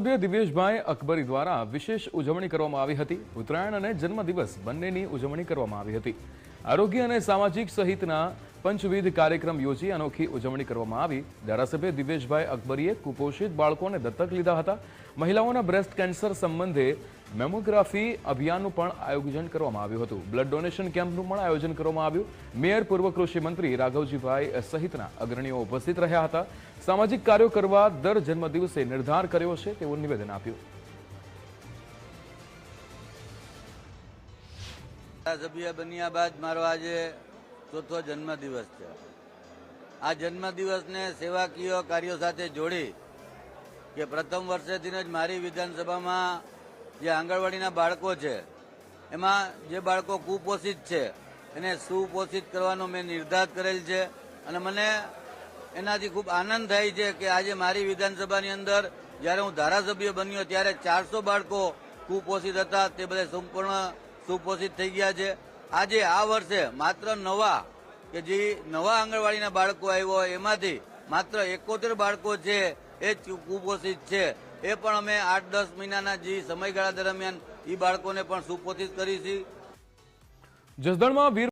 ધારાસભ્ય દિવેશભાઈ અકબરી દ્વારા વિશેષ ઉજવણી કરવામાં આવી હતી। ઉત્તરાયણ અને જન્મદિવસ બંનેની ઉજવણી કરવામાં આવી હતી। આરોગ્ય અને સામાજિક સહિતના પંચવિધ કાર્યક્રમ યોજી અનોખી ઉજવણી કરવામાં આવી। ધારાસભ્ય દિવેશભાઈ અકબરીએ કુપોષિત બાળકોને દત્તક લીધા હતા। મહિલાઓના બ્રેસ્ટ કેન્સર સંબંધે મેમોગ્રાફી અભિયાનનું પણ આયોજન કરવામાં આવ્યું હતું। બ્લડ ડોનેશન કેમ્પનું પણ આયોજન કરવામાં આવ્યું। મેયર પૂર્વ કૃષિ મંત્રી રાઘવજીભાઈ સહિતના અગ્રણીઓ ઉપસ્થિત રહ્યા હતા। સામાજિક કાર્યો કરવા દર જન્મદિવસે નિર્ધાર કર્યો છે તેવું નિવેદન આપ્યું। સભ્ય બન્યા બાદ મારો આજે ચોથો જન્મદિવસ છે। આ જન્મદિવસને સેવાકીય કાર્યો સાથે જોડી કે પ્રથમ વર્ષેથી જ મારી વિધાનસભામાં જે આંગણવાડીના બાળકો છે એમાં જે બાળકો કુપોષિત છે એને સુપોષિત કરવાનો મેં નિર્ધાર કરેલ છે અને મને એનાથી ખૂબ આનંદ થાય છે કે આજે મારી વિધાનસભાની અંદર જ્યારે હું ધારાસભ્ય બન્યો ત્યારે 400 બાળકો કુપોષિત હતા તે બધા સંપૂર્ણ સુપોષિત થઈ ગયા છે। આજે આ વર્ષે માત્ર નવા આંગણવાડીના બાળકો આવ્યો એમાંથી માત્ર 71 બાળકો છે એ કુપોષિત છે। એ પણ અમે 8-10 મહિનાના જે સમયગાળા દરમિયાન એ બાળકોને પણ સુપોષિત કરીશું। જસદણમાં વીર